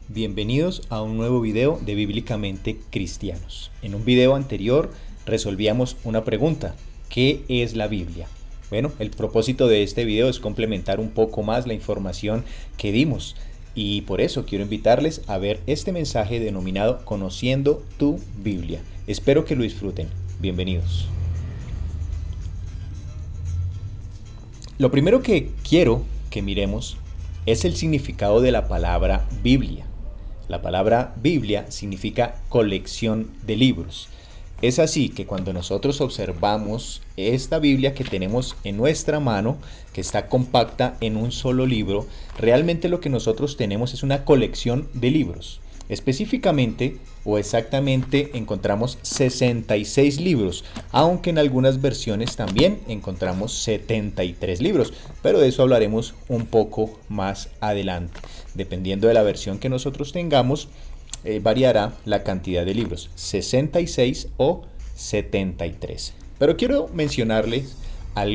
Bienvenidos a un nuevo video de Bíblicamente Cristianos. En un video anterior resolvíamos una pregunta: ¿qué es la Biblia? Bueno, el propósito de este video es complementar un poco más la información que dimos, y por eso quiero invitarles a ver este mensaje denominado Conociendo tu Biblia. Espero que lo disfruten. Bienvenidos. Lo primero que quiero que miremos es el significado de la palabra Biblia. La palabra Biblia significa colección de libros. Es así que cuando nosotros observamos esta Biblia que tenemos en nuestra mano, que está compacta en un solo libro, realmente lo que nosotros tenemos es una colección de libros. Específicamente o exactamente encontramos 66 libros, aunque en algunas versiones también encontramos 73 libros, pero de eso hablaremos un poco más adelante. Dependiendo de la versión que nosotros tengamos, variará la cantidad de libros, 66 o 73. Pero quiero mencionarles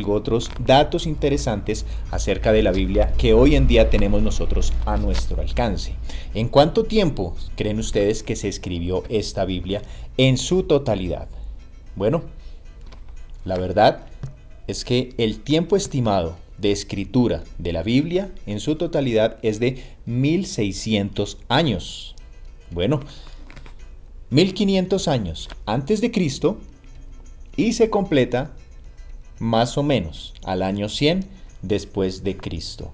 otros datos interesantes acerca de la Biblia que hoy en día tenemos nosotros a nuestro alcance. ¿En cuánto tiempo creen ustedes que se escribió esta Biblia en su totalidad? Bueno, la verdad es que el tiempo estimado de escritura de la Biblia en su totalidad es de 1600 años. Bueno, 1500 años antes de Cristo, y se completa más o menos al año 100 después de Cristo.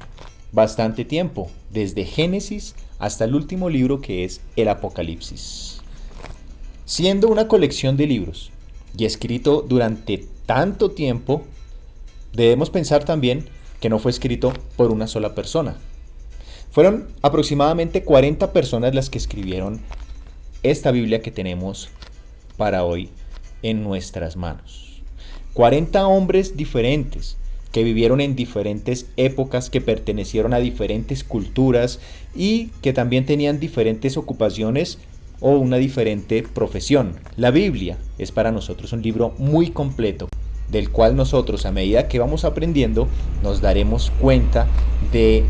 Bastante tiempo, desde Génesis hasta el último libro, que es el Apocalipsis. Siendo una colección de libros y escrito durante tanto tiempo, debemos pensar también que no fue escrito por una sola persona. Fueron aproximadamente 40 personas las que escribieron esta Biblia que tenemos para hoy en nuestras manos. 40 hombres diferentes que vivieron en diferentes épocas, que pertenecieron a diferentes culturas y que también tenían diferentes ocupaciones o una diferente profesión. La Biblia es para nosotros un libro muy completo, del cual nosotros, a medida que vamos aprendiendo, nos daremos cuenta de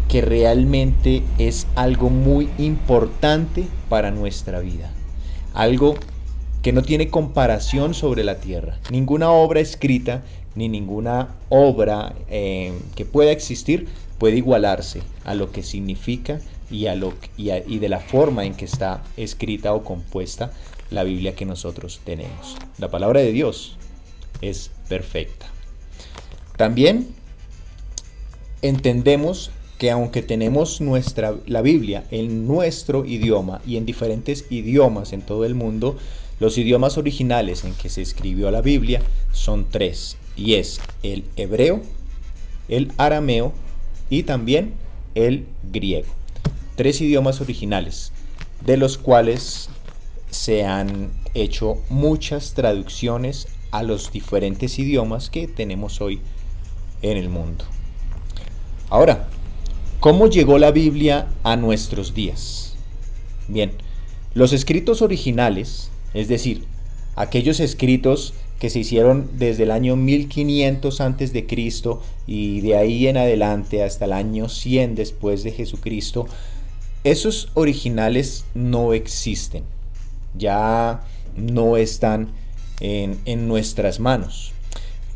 que realmente es algo muy importante para nuestra vida. Algo que no tiene comparación sobre la tierra. Ninguna obra escrita ni ninguna obra que pueda existir puede igualarse a lo que significa y de la forma en que está escrita o compuesta la Biblia que nosotros tenemos. La palabra de Dios es perfecta. También entendemos que aunque tenemos la Biblia en nuestro idioma y en diferentes idiomas en todo el mundo, los idiomas originales en que se escribió la Biblia son 3, y es el hebreo, el arameo y también el griego. 3 idiomas originales, de los cuales se han hecho muchas traducciones a los diferentes idiomas que tenemos hoy en el mundo. Ahora, ¿cómo llegó la Biblia a nuestros días? Bien, los escritos originales, es decir, aquellos escritos que se hicieron desde el año 1500 antes de Cristo y de ahí en adelante hasta el año 100 después de Jesucristo, esos originales no existen, ya no están en nuestras manos.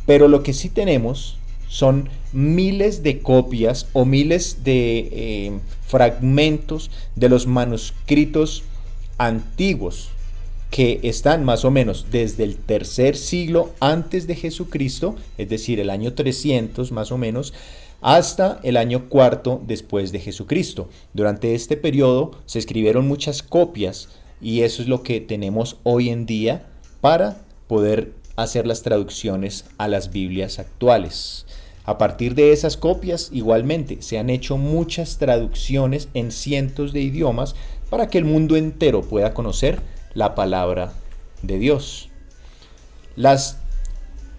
Pero lo que sí tenemos son miles de copias o miles de fragmentos de los manuscritos antiguos que están más o menos desde el tercer siglo antes de Jesucristo, es decir, el año 300 más o menos, hasta el año 4 después de Jesucristo. Durante este periodo se escribieron muchas copias y eso es lo que tenemos hoy en día para poder hacer las traducciones a las Biblias actuales. A partir de esas copias, igualmente, se han hecho muchas traducciones en cientos de idiomas para que el mundo entero pueda conocer la palabra de Dios. Las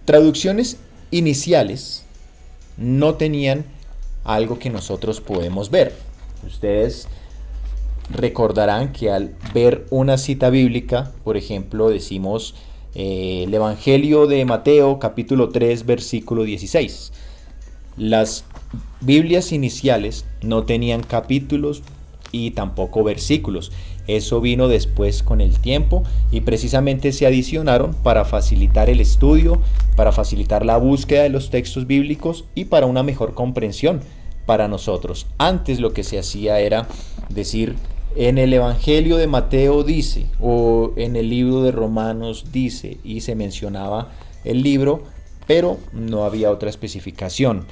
traducciones iniciales no tenían algo que nosotros podemos ver. Ustedes recordarán que al ver una cita bíblica, por ejemplo, decimos El Evangelio de Mateo, capítulo 3, versículo 16. Las Biblias iniciales no tenían capítulos y tampoco versículos. Eso vino después con el tiempo y precisamente se adicionaron para facilitar el estudio, para facilitar la búsqueda de los textos bíblicos y para una mejor comprensión para nosotros. Antes lo que se hacía era decir, en el Evangelio de Mateo dice, o en el libro de Romanos dice, y se mencionaba el libro, pero no había otra especificación.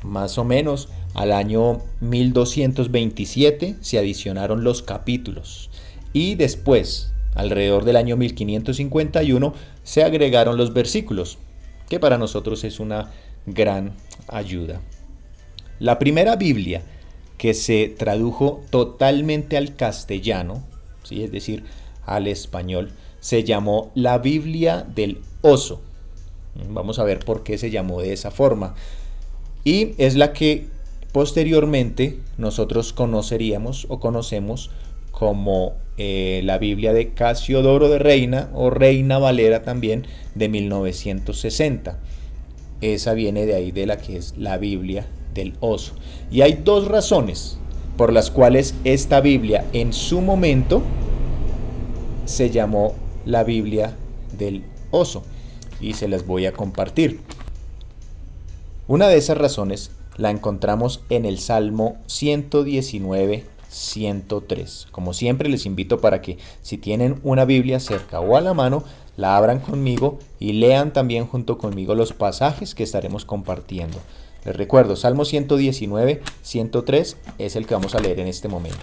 Más o menos al año 1227 se adicionaron los capítulos y después, alrededor del año 1551, se agregaron los versículos, que para nosotros es una gran ayuda. La primera Biblia que se tradujo totalmente al castellano, ¿sí? Es decir, al español, se llamó la Biblia del Oso. Vamos a ver por qué se llamó de esa forma. Y es la que posteriormente nosotros conoceríamos o conocemos como la Biblia de Casiodoro de Reina o Reina Valera también de 1960. Esa viene de ahí, de la que es la Biblia del Oso. Y hay dos razones por las cuales esta Biblia en su momento se llamó la Biblia del Oso y se las voy a compartir. Una de esas razones la encontramos en el Salmo 119, 103. Como siempre les invito para que si tienen una Biblia cerca o a la mano, la abran conmigo y lean también junto conmigo los pasajes que estaremos compartiendo. Les recuerdo, Salmo 119, 103 es el que vamos a leer en este momento.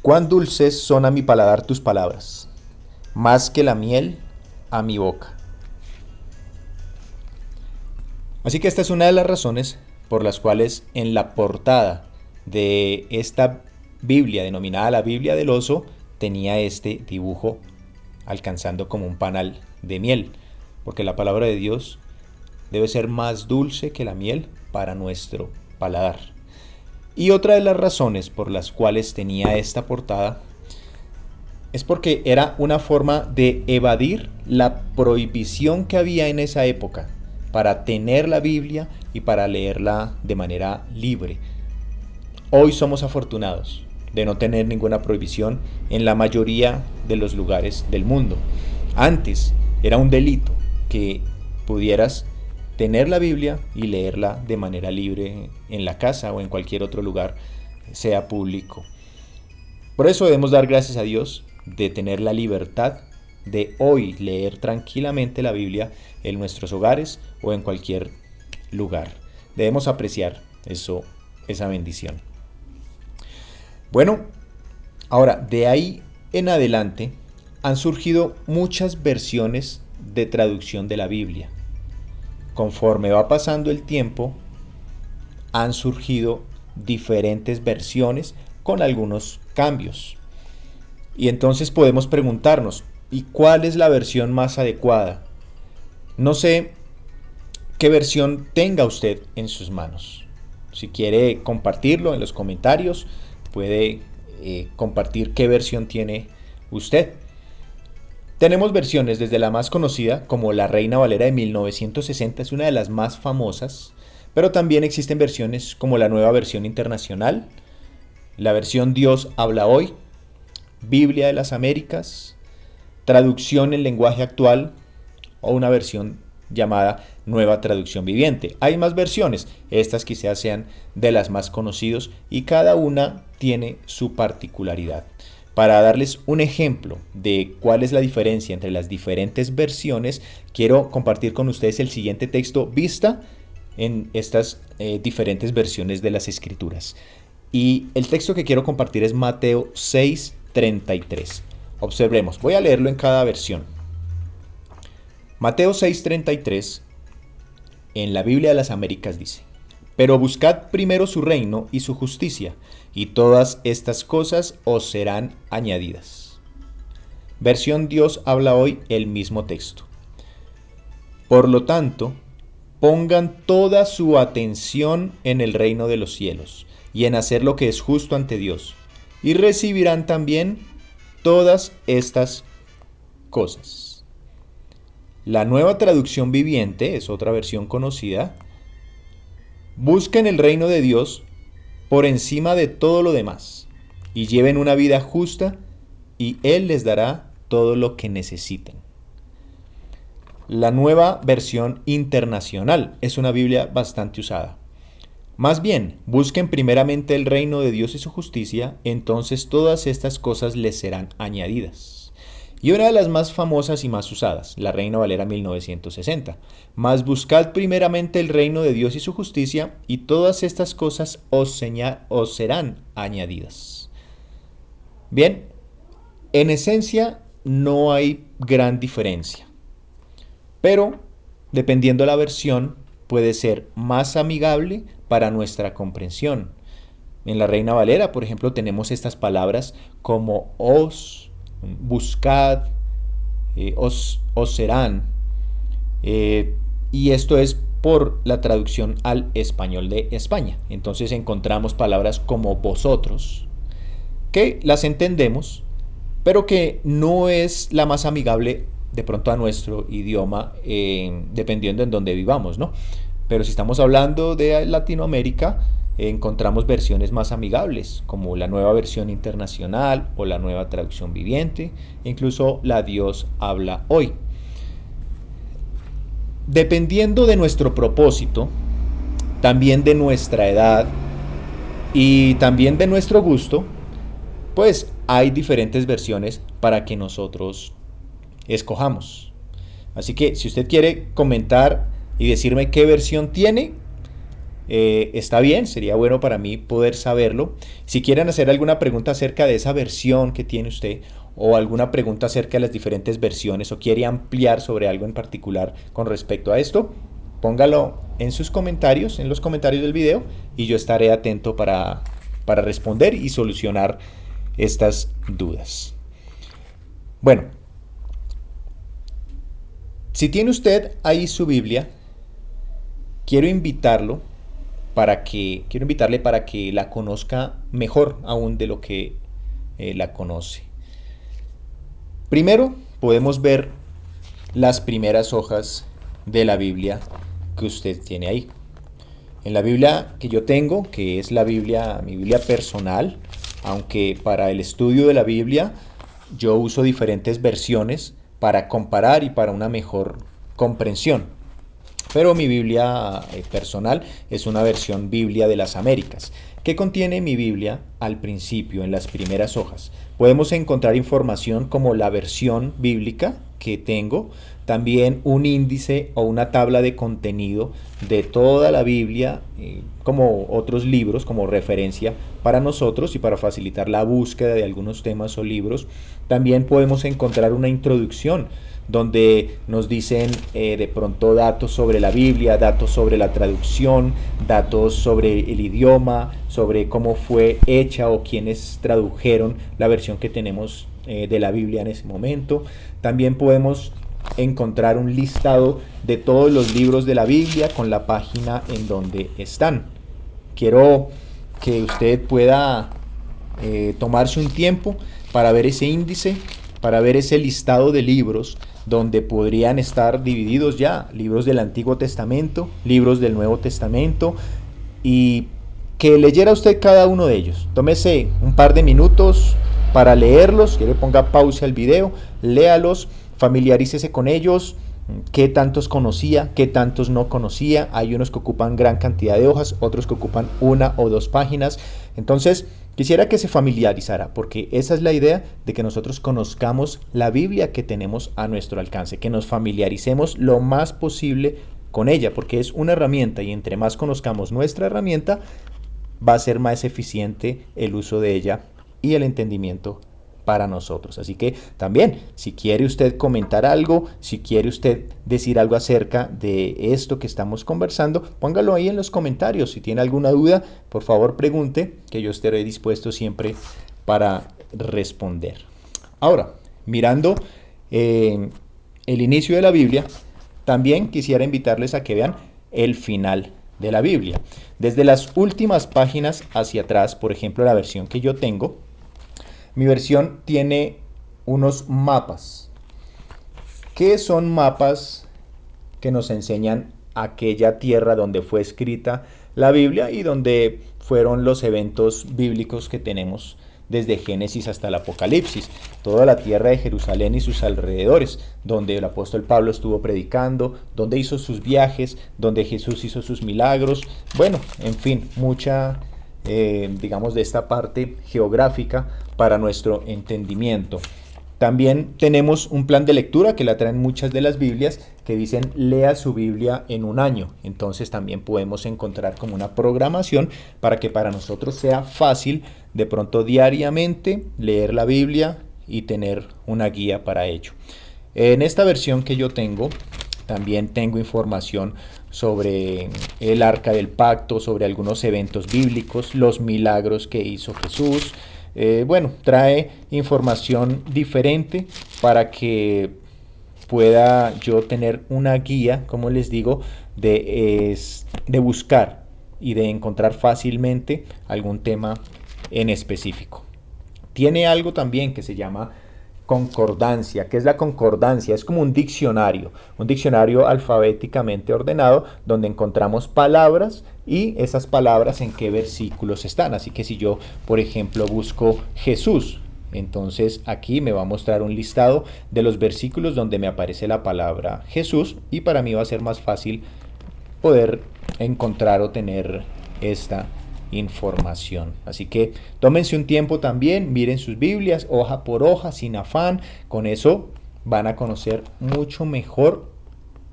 Cuán dulces son a mi paladar tus palabras, más que la miel a mi boca. Así que esta es una de las razones por las cuales en la portada de esta Biblia, denominada la Biblia del Oso, tenía este dibujo alcanzando como un panal de miel, porque la palabra de Dios debe ser más dulce que la miel para nuestro paladar. Y otra de las razones por las cuales tenía esta portada es porque era una forma de evadir la prohibición que había en esa época para tener la Biblia y para leerla de manera libre. Hoy somos afortunados de no tener ninguna prohibición en la mayoría de los lugares del mundo. Antes era un delito que pudieras tener la Biblia y leerla de manera libre en la casa o en cualquier otro lugar, sea público. Por eso debemos dar gracias a Dios de tener la libertad de hoy leer tranquilamente la Biblia en nuestros hogares o en cualquier lugar. Debemos apreciar esa bendición. Bueno, ahora de ahí en adelante han surgido muchas versiones de traducción de la Biblia. Conforme va pasando el tiempo, han surgido diferentes versiones con algunos cambios. Y entonces podemos preguntarnos, ¿y cuál es la versión más adecuada? No sé qué versión tenga usted en sus manos. Si quiere compartirlo en los comentarios, puede compartir qué versión tiene usted. Tenemos versiones desde la más conocida, como la Reina Valera de 1960, es una de las más famosas, pero también existen versiones como la Nueva Versión Internacional, la versión Dios habla hoy, Biblia de las Américas, traducción en lenguaje actual o una versión llamada Nueva Traducción Viviente. Hay más versiones, estas quizás sean de las más conocidas y cada una tiene su particularidad. Para darles un ejemplo de cuál es la diferencia entre las diferentes versiones, quiero compartir con ustedes el siguiente texto vista en estas diferentes versiones de las Escrituras. Y el texto que quiero compartir es Mateo 6:33. Observemos, voy a leerlo en cada versión. Mateo 6:33 en la Biblia de las Américas dice: pero buscad primero su reino y su justicia, y todas estas cosas os serán añadidas. Versión Dios habla hoy, el mismo texto. Por lo tanto, pongan toda su atención en el reino de los cielos y en hacer lo que es justo ante Dios. y recibirán también todas estas cosas. La Nueva Traducción Viviente es otra versión conocida. Busquen el reino de Dios por encima de todo lo demás y lleven una vida justa y Él les dará todo lo que necesiten. La Nueva Versión Internacional es una Biblia bastante usada. Más bien, busquen primeramente el reino de Dios y su justicia, entonces todas estas cosas les serán añadidas. Y una de las más famosas y más usadas, la Reina Valera 1960. Mas buscad primeramente el reino de Dios y su justicia, y todas estas cosas os serán añadidas. Bien, en esencia no hay gran diferencia, pero dependiendo de la versión puede ser más amigable para nuestra comprensión. En la Reina Valera, por ejemplo, tenemos estas palabras como os, buscad, os serán, y esto es por la traducción al español de España. Entonces encontramos palabras como vosotros, que las entendemos, pero que no es la más amigable de pronto a nuestro idioma, dependiendo en donde vivamos, ¿no? Pero si estamos hablando de Latinoamérica, encontramos versiones más amigables, como la Nueva Versión Internacional o la Nueva Traducción Viviente, incluso la Dios habla hoy. Dependiendo de nuestro propósito, también de nuestra edad y también de nuestro gusto, pues hay diferentes versiones para que nosotros escojamos. Así que si usted quiere comentar y decirme qué versión tiene, está bien, sería bueno para mí poder saberlo. Si quieren hacer alguna pregunta acerca de esa versión que tiene usted, o alguna pregunta acerca de las diferentes versiones, o quiere ampliar sobre algo en particular con respecto a esto, póngalo en sus comentarios, en los comentarios del video, y yo estaré atento para responder y solucionar estas dudas. Bueno, si tiene usted ahí su Biblia, quiero invitarle para que la conozca mejor aún de lo que la conoce. Primero podemos ver las primeras hojas de la Biblia que usted tiene ahí. En la Biblia que yo tengo, que es mi Biblia personal, aunque para el estudio de la Biblia yo uso diferentes versiones para comparar y para una mejor comprensión. Pero mi Biblia personal es una versión Biblia de las Américas. ¿Qué contiene mi Biblia al principio, en las primeras hojas? Podemos encontrar información como la versión bíblica que tengo, también un índice o una tabla de contenido de toda la Biblia, como otros libros, como referencia para nosotros y para facilitar la búsqueda de algunos temas o libros. También podemos encontrar una introducción donde nos dicen de pronto datos sobre la Biblia, datos sobre la traducción, datos sobre el idioma, sobre cómo fue hecha o quiénes tradujeron la versión que tenemos de la Biblia en ese momento. También podemos encontrar un listado de todos los libros de la Biblia con la página en donde están. Quiero que usted pueda tomarse un tiempo para ver ese índice, para ver ese listado de libros donde podrían estar divididos ya libros del Antiguo Testamento, libros del Nuevo Testamento, y que leyera usted cada uno de ellos. Tómese un par de minutos para leerlos, que le ponga pausa al video, léalos, familiarícese con ellos, qué tantos conocía, qué tantos no conocía. Hay unos que ocupan gran cantidad de hojas, otros que ocupan 1 o 2 páginas. Entonces, quisiera que se familiarizara, porque esa es la idea de que nosotros conozcamos la Biblia que tenemos a nuestro alcance, que nos familiaricemos lo más posible con ella, porque es una herramienta y entre más conozcamos nuestra herramienta, va a ser más eficiente el uso de ella y el entendimiento para nosotros. Así que también, si quiere usted comentar algo, si quiere usted decir algo acerca de esto que estamos conversando, póngalo ahí en los comentarios. Si tiene alguna duda, por favor pregunte, que yo estaré dispuesto siempre para responder. Ahora, mirando el inicio de la Biblia, también quisiera invitarles a que vean el final de la Biblia. Desde las últimas páginas hacia atrás, por ejemplo, la versión que yo tengo, Mi versión tiene unos mapas. ¿Qué son mapas? Que nos enseñan aquella tierra donde fue escrita la Biblia y donde fueron los eventos bíblicos que tenemos desde Génesis hasta el Apocalipsis, toda la tierra de Jerusalén y sus alrededores, donde el apóstol Pablo estuvo predicando, donde hizo sus viajes, donde Jesús hizo sus milagros, bueno, en fin, mucha, digamos, de esta parte geográfica para nuestro entendimiento. También tenemos un plan de lectura que la traen muchas de las Biblias que dicen lea su Biblia en un año. Entonces también podemos encontrar como una programación para que para nosotros sea fácil de pronto diariamente leer la Biblia y tener una guía para ello. En esta versión que yo tengo, también tengo información sobre el Arca del Pacto, sobre algunos eventos bíblicos, los milagros que hizo Jesús. Bueno, trae información diferente para que pueda yo tener una guía, como les digo, de buscar y de encontrar fácilmente algún tema en específico. Tiene algo también que se llama concordancia. ¿Qué es la concordancia? Es como un diccionario alfabéticamente ordenado donde encontramos palabras y esas palabras en qué versículos están. Así que si yo, por ejemplo, busco Jesús, entonces aquí me va a mostrar un listado de los versículos donde me aparece la palabra Jesús y para mí va a ser más fácil poder encontrar o tener esta información. Así que tómense un tiempo también, miren sus Biblias, hoja por hoja, sin afán. Con eso van a conocer mucho mejor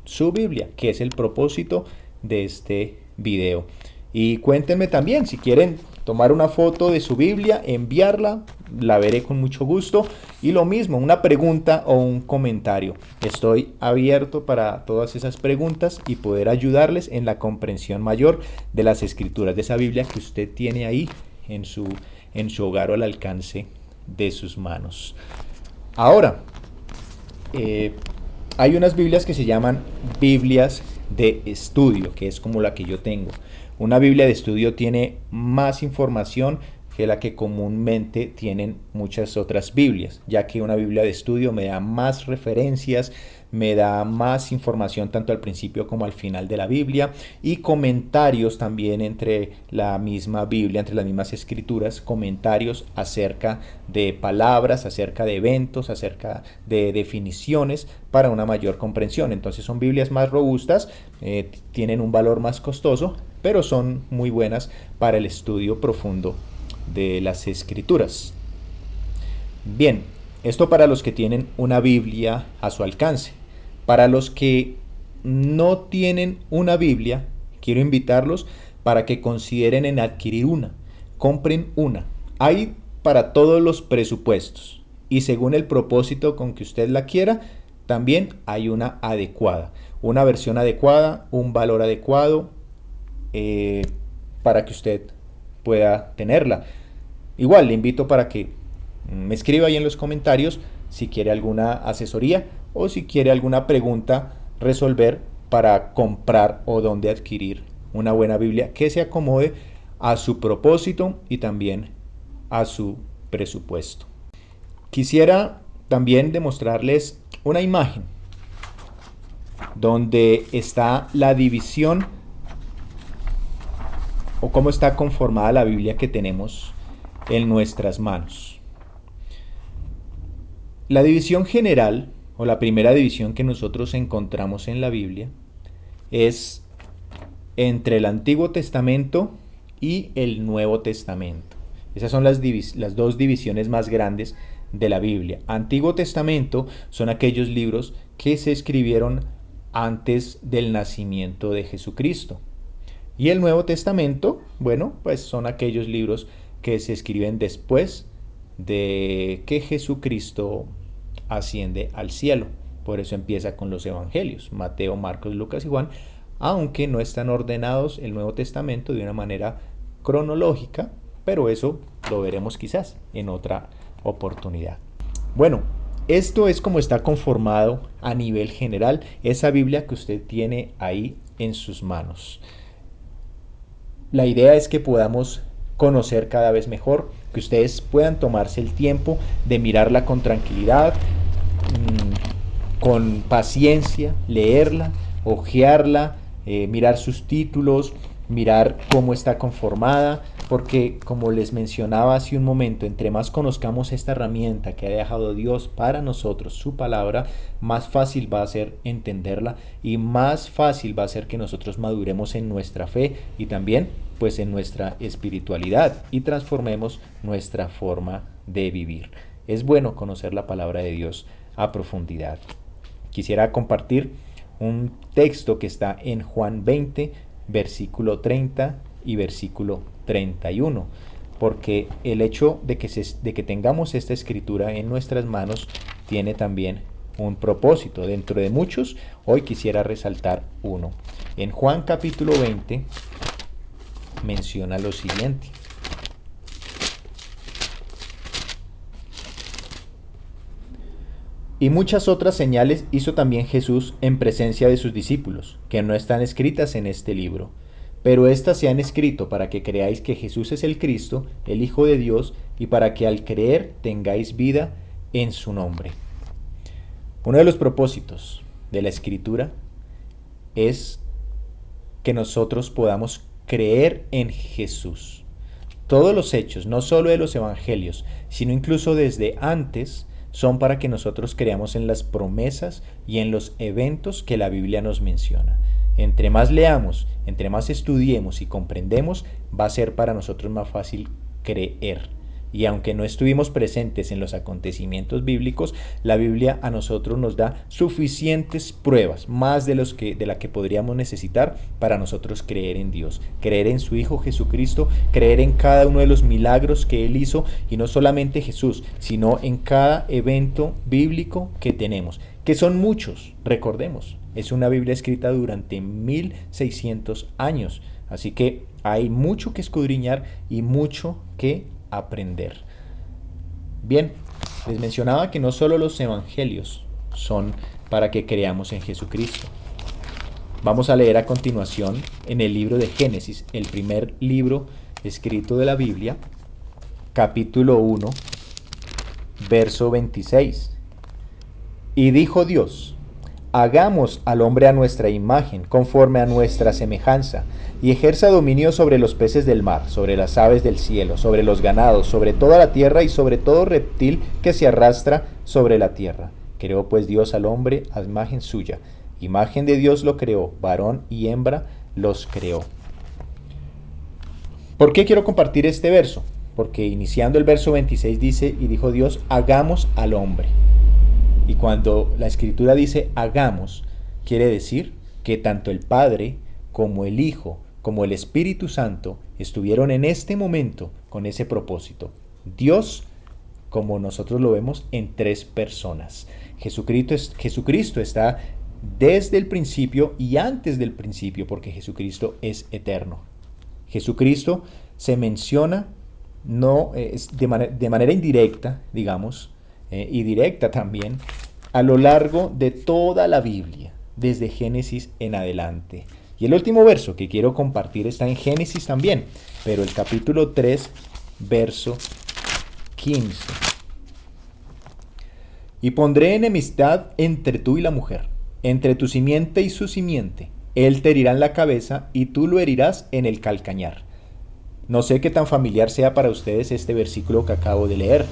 su Biblia, que es el propósito de este video. Y cuéntenme también si quieren tomar una foto de su Biblia, enviarla, la veré con mucho gusto. Y lo mismo, una pregunta o un comentario. Estoy abierto para todas esas preguntas y poder ayudarles en la comprensión mayor de las escrituras, de esa Biblia que usted tiene ahí en su hogar o al alcance de sus manos. Ahora, hay unas Biblias que se llaman Biblias de estudio, que es como la que yo tengo. Una Biblia de estudio tiene más información que la que comúnmente tienen muchas otras Biblias, ya que una Biblia de estudio me da más referencias, me da más información tanto al principio como al final de la Biblia y comentarios también entre la misma Biblia, entre las mismas escrituras, comentarios acerca de palabras, acerca de eventos, acerca de definiciones para una mayor comprensión. Entonces son Biblias más robustas, tienen un valor más costoso, pero son muy buenas para el estudio profundo de las escrituras. Bien, esto para los que tienen una Biblia a su alcance. Para los que no tienen una Biblia, quiero invitarlos para que consideren en adquirir una. Compren una. Hay para todos los presupuestos y según el propósito con que usted la quiera, también hay una adecuada. Una versión adecuada, un valor adecuado para que usted pueda tenerla. Igual le invito para que me escriba ahí en los comentarios si quiere alguna asesoría o si quiere alguna pregunta resolver para comprar o dónde adquirir una buena Biblia que se acomode a su propósito y también a su presupuesto. Quisiera también demostrarles una imagen donde está la división o cómo está conformada la Biblia que tenemos en nuestras manos. La división general o la primera división que nosotros encontramos en la Biblia es entre el Antiguo Testamento y el Nuevo Testamento. Esas son las dos divisiones más grandes de la Biblia. Antiguo Testamento son aquellos libros que se escribieron antes del nacimiento de Jesucristo. Y el Nuevo Testamento, bueno, pues son aquellos libros que se escriben después de que Jesucristo asciende al cielo. Por eso empieza con los evangelios, Mateo, Marcos, Lucas y Juan, aunque no están ordenados el Nuevo Testamento de una manera cronológica, pero eso lo veremos quizás en otra oportunidad. Bueno, esto es como está conformado a nivel general esa Biblia que usted tiene ahí en sus manos. La idea es que podamos conocer cada vez mejor, que ustedes puedan tomarse el tiempo de mirarla con tranquilidad, con paciencia, leerla, hojearla, mirar sus títulos, mirar cómo está conformada, porque como les mencionaba hace un momento, entre más conozcamos esta herramienta que ha dejado Dios para nosotros, su palabra, más fácil va a ser entenderla y más fácil va a ser que nosotros maduremos en nuestra fe y también pues en nuestra espiritualidad y transformemos nuestra forma de vivir. Es bueno conocer la palabra de Dios a profundidad. Quisiera compartir un texto que está en Juan 20, versículo 30 y versículo 31, porque el hecho de que tengamos esta escritura en nuestras manos tiene también un propósito. Dentro de muchos, hoy quisiera resaltar uno. En Juan capítulo 20 menciona lo siguiente. Y muchas otras señales hizo también Jesús en presencia de sus discípulos, que no están escritas en este libro. Pero éstas se han escrito para que creáis que Jesús es el Cristo, el Hijo de Dios, y para que al creer tengáis vida en su nombre. Uno de los propósitos de la Escritura es que nosotros podamos creer en Jesús. Todos los hechos, no solo de los evangelios, sino incluso desde antes, son para que nosotros creamos en las promesas y en los eventos que la Biblia nos menciona. Entre más leamos, entre más estudiemos y comprendemos, va a ser para nosotros más fácil creer. Y aunque no estuvimos presentes en los acontecimientos bíblicos, la Biblia a nosotros nos da suficientes pruebas, más de la que podríamos necesitar para nosotros creer en Dios, creer en su Hijo Jesucristo, creer en cada uno de los milagros que Él hizo, y no solamente Jesús, sino en cada evento bíblico que tenemos, que son muchos, recordemos, es una Biblia escrita durante 1600 años, así que hay mucho que escudriñar y mucho que aprender. Bien, les mencionaba que no solo los evangelios son para que creamos en Jesucristo. Vamos a leer a continuación en el libro de Génesis, el primer libro escrito de la Biblia, capítulo 1, verso 26. Y dijo Dios: hagamos al hombre a nuestra imagen, conforme a nuestra semejanza, y ejerza dominio sobre los peces del mar, sobre las aves del cielo, sobre los ganados, sobre toda la tierra y sobre todo reptil que se arrastra sobre la tierra. Creó pues Dios al hombre a imagen suya. Imagen de Dios lo creó, varón y hembra los creó. ¿Por qué quiero compartir este verso? Porque iniciando el verso 26 dice: y dijo Dios, hagamos al hombre. Y cuando la Escritura dice hagamos, quiere decir que tanto el Padre como el Hijo, como el Espíritu Santo estuvieron en este momento con ese propósito. Dios, como nosotros lo vemos, en tres personas. Jesucristo está desde el principio y antes del principio, porque Jesucristo es eterno. Jesucristo se menciona de manera indirecta, digamos, y directa también, a lo largo de toda la Biblia, desde Génesis en adelante. Y el último verso que quiero compartir está en Génesis también, pero el capítulo 3, verso 15. Y pondré enemistad entre tú y la mujer, entre tu simiente y su simiente. Él te herirá en la cabeza y tú lo herirás en el calcañar. No sé qué tan familiar sea para ustedes este versículo que acabo de leer,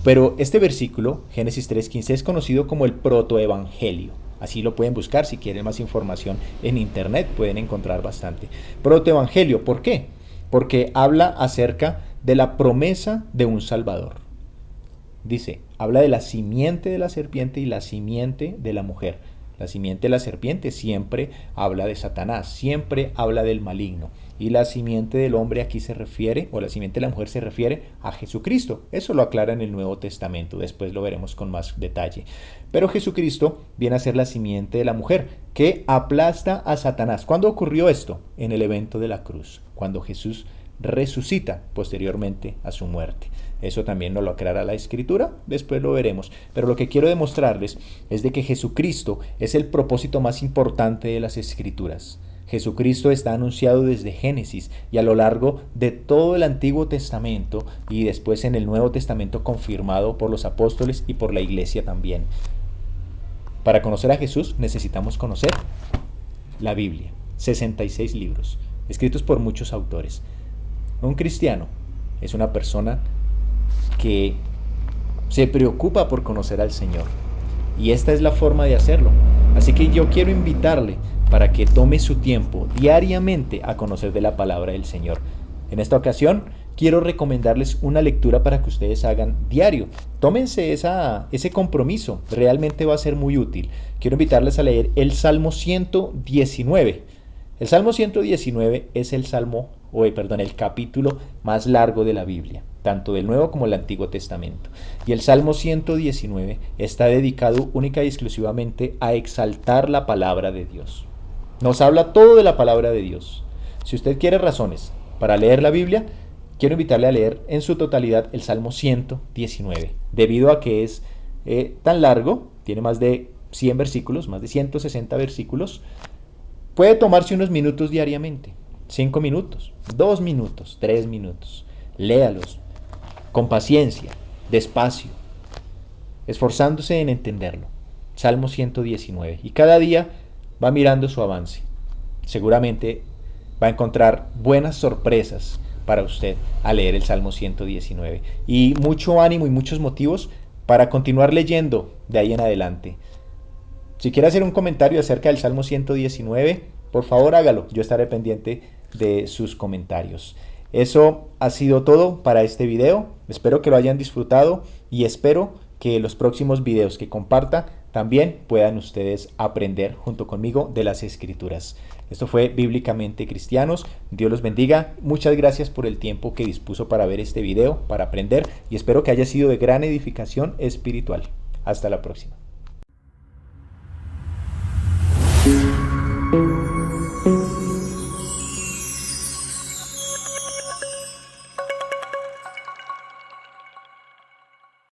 pero este versículo, Génesis 3:15, es conocido como el protoevangelio. Así lo pueden buscar si quieren más información en internet, pueden encontrar bastante. Protoevangelio, ¿por qué? Porque habla acerca de la promesa de un Salvador. Dice, habla de la simiente de la serpiente y la simiente de la mujer. La simiente de la serpiente siempre habla de Satanás, siempre habla del maligno. Y la simiente del hombre aquí se refiere, o la simiente de la mujer se refiere a Jesucristo. Eso lo aclara en el Nuevo Testamento, después lo veremos con más detalle. Pero Jesucristo viene a ser la simiente de la mujer, que aplasta a Satanás. ¿Cuándo ocurrió esto? En el evento de la cruz, cuando Jesús resucita posteriormente a su muerte. Eso también nos lo aclara la Escritura, después lo veremos. Pero lo que quiero demostrarles es de que Jesucristo es el propósito más importante de las Escrituras. Jesucristo está anunciado desde Génesis y a lo largo de todo el Antiguo Testamento y después en el Nuevo Testamento confirmado por los apóstoles y por la iglesia también. Para conocer a Jesús necesitamos conocer la Biblia, 66 libros, escritos por muchos autores. Un cristiano es una persona que se preocupa por conocer al Señor y esta es la forma de hacerlo. Así que yo quiero invitarle para que tome su tiempo diariamente a conocer de la palabra del Señor. En esta ocasión quiero recomendarles una lectura para que ustedes hagan diario. Tómense ese compromiso, realmente va a ser muy útil. Quiero invitarles a leer el Salmo 119. El Salmo 119 es el capítulo más largo de la Biblia, tanto del Nuevo como del Antiguo Testamento. Y el Salmo 119 está dedicado única y exclusivamente a exaltar la palabra de Dios. Nos habla todo de la palabra de Dios. Si usted quiere razones para leer la Biblia, quiero invitarle a leer en su totalidad el Salmo 119, debido a que es tan largo, tiene más de 100 versículos, más de 160 versículos. Puede tomarse unos minutos diariamente, 5 minutos, 2 minutos, 3 minutos. Léalos con paciencia, despacio, esforzándose en entenderlo. Salmo 119. Y cada día va mirando su avance. Seguramente va a encontrar buenas sorpresas para usted al leer el Salmo 119. Y mucho ánimo y muchos motivos para continuar leyendo de ahí en adelante. Si quiere hacer un comentario acerca del Salmo 119, por favor hágalo. Yo estaré pendiente de sus comentarios. Eso ha sido todo para este video. Espero que lo hayan disfrutado y espero que los próximos videos que comparta también puedan ustedes aprender junto conmigo de las Escrituras. Esto fue Bíblicamente Cristianos. Dios los bendiga. Muchas gracias por el tiempo que dispuso para ver este video, para aprender, y espero que haya sido de gran edificación espiritual. Hasta la próxima.